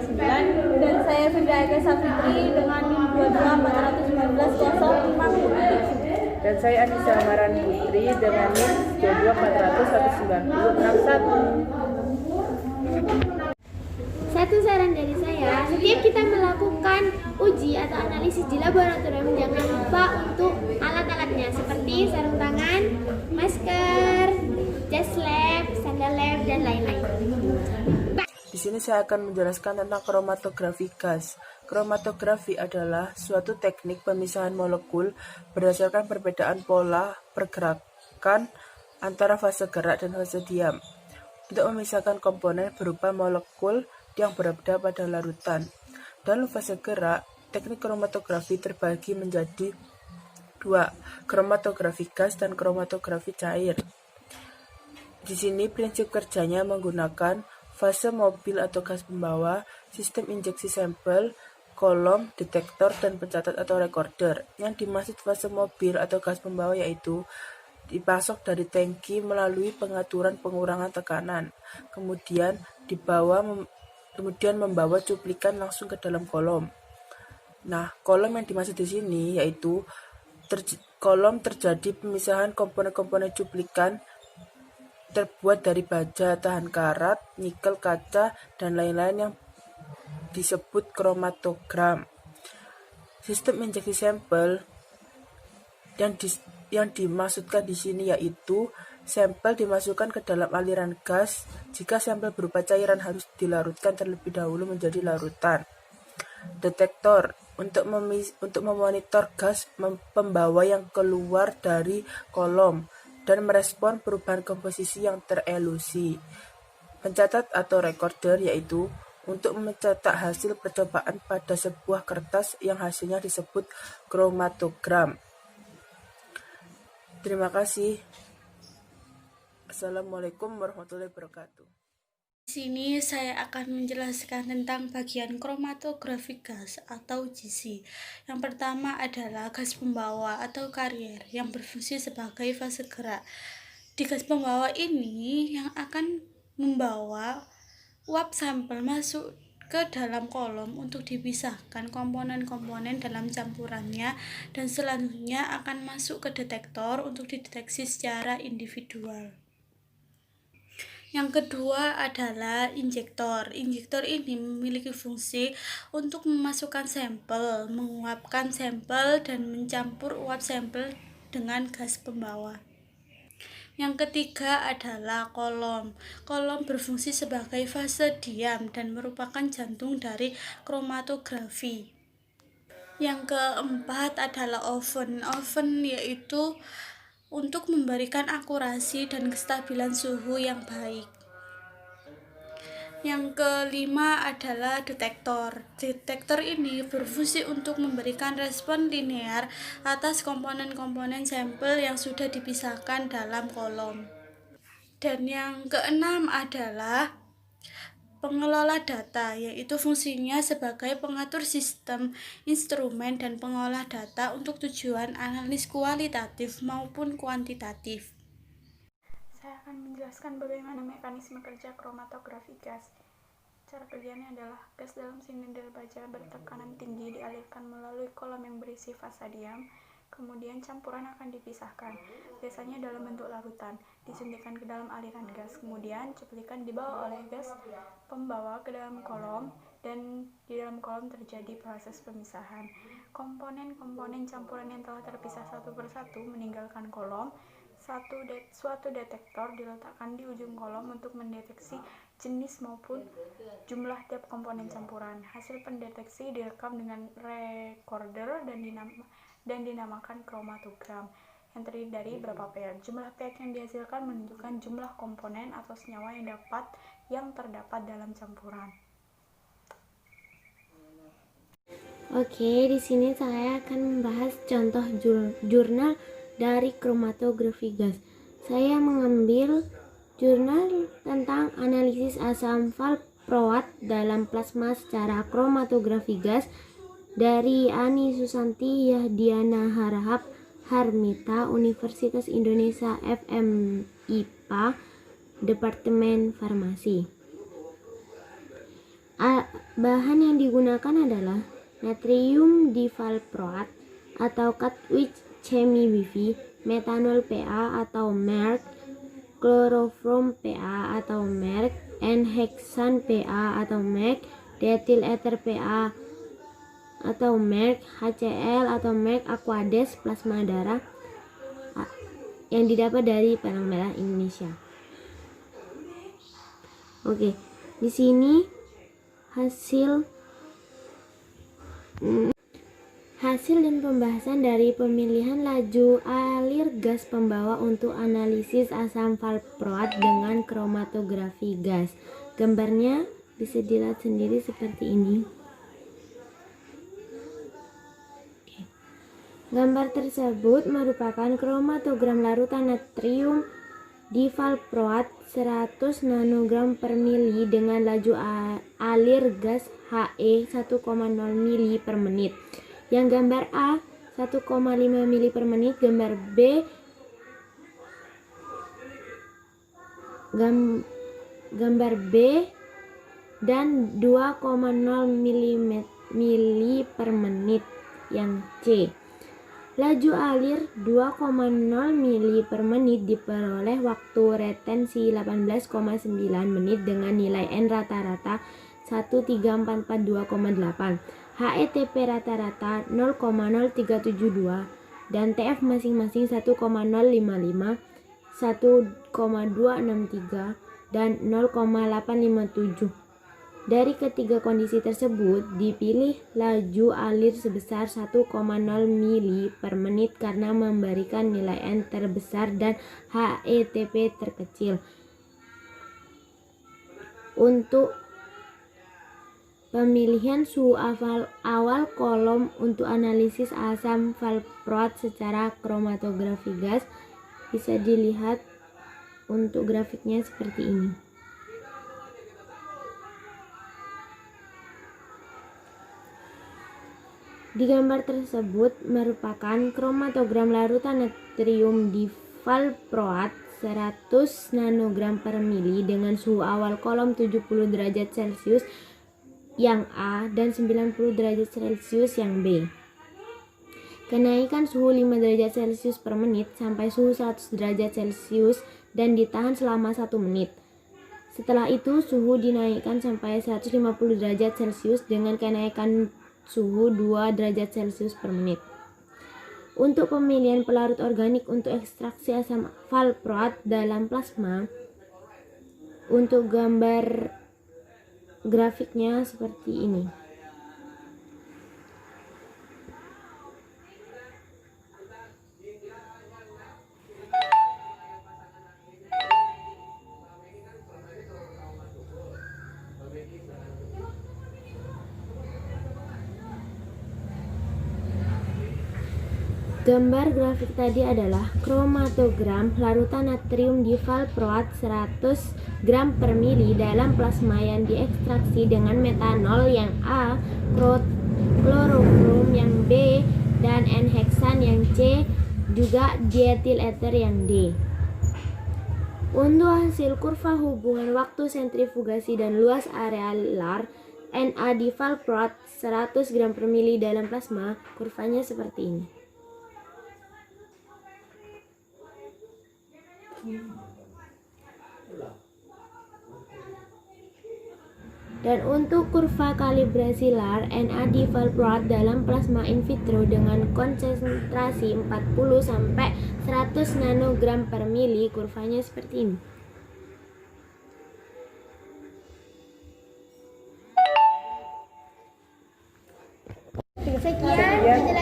9. Dan saya Firda Eka Safitri dengan NIM 22 419 050. Dan saya Anissa Amaran Putri dengan NIM 22 400 191. Satu saran dari saya, setiap kita melakukan uji atau analisis di laboratorium, jangan lupa untuk alat-alatnya seperti sarung tangan, masker, jas lab, sandal lab, dan lain-lain. Di sini saya akan menjelaskan tentang kromatografi gas. Kromatografi adalah suatu teknik pemisahan molekul berdasarkan perbedaan pola pergerakan antara fase gerak dan fase diam. Untuk memisahkan komponen berupa molekul yang berada pada larutan. Dalam fase gerak, teknik kromatografi terbagi menjadi dua, kromatografi gas dan kromatografi cair. Di sini prinsip kerjanya menggunakan fase mobil atau gas pembawa, sistem injeksi sampel, kolom, detektor, dan pencatat atau recorder. Yang dimaksud fase mobil atau gas pembawa yaitu dipasok dari tangki melalui pengaturan pengurangan tekanan, kemudian membawa cuplikan langsung ke dalam kolom. Nah, kolom yang dimaksud di sini yaitu kolom terjadi pemisahan komponen-komponen cuplikan terbuat dari baja, tahan karat, nikel, kaca, dan lain-lain yang disebut kromatogram. Sistem injeksi sampel yang dimaksudkan di sini yaitu sampel dimasukkan ke dalam aliran gas. Jika sampel berupa cairan harus dilarutkan terlebih dahulu menjadi larutan. Detektor untuk memonitor gas pembawa yang keluar dari kolom dan merespon perubahan komposisi yang terelusi. Pencatat atau recorder yaitu untuk mencetak hasil percobaan pada sebuah kertas yang hasilnya disebut kromatogram. Terima kasih. Assalamualaikum warahmatullahi wabarakatuh. Di sini saya akan menjelaskan tentang bagian kromatografi gas atau GC. Yang pertama adalah gas pembawa atau karier yang berfungsi sebagai fase gerak. Di gas pembawa ini yang akan membawa uap sampel masuk ke dalam kolom untuk dipisahkan komponen-komponen dalam campurannya, dan selanjutnya akan masuk ke detektor untuk dideteksi secara individual. Yang kedua adalah injektor. Injektor ini memiliki fungsi untuk memasukkan sampel, menguapkan sampel, dan mencampur uap sampel dengan gas pembawa. Yang ketiga adalah kolom. Kolom berfungsi sebagai fase diam dan merupakan jantung dari kromatografi. Yang keempat adalah oven. Oven yaitu untuk memberikan akurasi dan kestabilan suhu yang baik. Yang kelima adalah detektor. Detektor ini berfungsi untuk memberikan respon linear atas komponen-komponen sampel yang sudah dipisahkan dalam kolom. Dan yang keenam adalah pengelola data, yaitu fungsinya sebagai pengatur sistem, instrumen, dan pengolah data untuk tujuan analis kualitatif maupun kuantitatif. Saya akan menjelaskan bagaimana mekanisme kerja kromatografi gas. Cara kerjanya adalah gas dalam silinder baja bertekanan tinggi dialirkan melalui kolom yang berisi fasa diam, kemudian campuran akan dipisahkan, biasanya dalam bentuk larutan, disuntikkan ke dalam aliran gas, kemudian cuplikan dibawa oleh gas pembawa ke dalam kolom, dan di dalam kolom terjadi proses pemisahan. Komponen-komponen campuran yang telah terpisah satu persatu meninggalkan kolom. Suatu detektor diletakkan di ujung kolom untuk mendeteksi jenis maupun jumlah tiap komponen campuran. Hasil pendeteksi direkam dengan recorder dan dinamakan kromatogram yang terdiri dari beberapa pair. Jumlah pair yang dihasilkan menunjukkan jumlah komponen atau senyawa yang terdapat dalam campuran. Oke, di sini saya akan membahas contoh jurnal dari kromatografi gas. Saya mengambil jurnal tentang analisis asam valproat dalam plasma secara kromatografi gas dari Ani Susanti Yahdiana Harahap Harmita, Universitas Indonesia FMIPA, Departemen Farmasi. Bahan yang digunakan adalah natrium divalproat atau Katwijk Chemie metanol PA atau merk, kloroform PA atau merk, N-hexan PA atau merk, diethyl ether PA atau merk, HCl atau merk, Aquades, plasma darah yang didapat dari Palang Merah Indonesia. Oke, di sini hasil dan pembahasan dari pemilihan laju alir gas pembawa untuk analisis asam valproat dengan kromatografi gas. Gambarnya bisa dilihat sendiri seperti ini. Gambar tersebut merupakan kromatogram larutan natrium divalproat 100 nanogram per mili dengan laju alir gas HE 1,0 mili per menit. Yang gambar A 1,5 mili per menit, gambar B gambar B dan 2,0 mili per menit yang C. Laju alir 2,0 mili per menit diperoleh waktu retensi 18,9 menit dengan nilai N rata-rata 13442,8, HETP rata-rata 0,0372 dan TF masing-masing 1,055, 1,263 dan 0,857. Dari ketiga kondisi tersebut, dipilih laju alir sebesar 1,0 mili per menit karena memberikan nilai N terbesar dan HETP terkecil. Untuk pemilihan suhu awal kolom untuk analisis asam valproat secara kromatografi gas bisa dilihat untuk grafiknya seperti ini. Di gambar tersebut merupakan kromatogram larutan natrium divalproat 100 nanogram per mili dengan suhu awal kolom 70 derajat Celcius yang A dan 90 derajat Celcius yang B. Kenaikan suhu 5 derajat Celcius per menit sampai suhu 100 derajat Celcius dan ditahan selama 1 menit. Setelah itu suhu dinaikkan sampai 150 derajat Celcius dengan kenaikan suhu 2 derajat Celcius per menit. Untuk pemilihan pelarut organik untuk ekstraksi asam valproat dalam plasma, untuk gambar grafiknya seperti ini. Gambar grafik tadi adalah kromatogram larutan natrium divalproat 100 gram per mili dalam plasma yang diekstraksi dengan metanol yang A, kloroform yang B, dan N-hexan yang C, juga diethyl ether yang D. Untuk hasil kurva hubungan waktu sentrifugasi dan luas area lar Na divalproat 100 gram per mili dalam plasma, kurvanya seperti ini. Dan untuk kurva kalibrasi lar Na divalproat dalam plasma in vitro dengan konsentrasi 40 sampai 100 nanogram per mili, kurvanya seperti ini. Sekian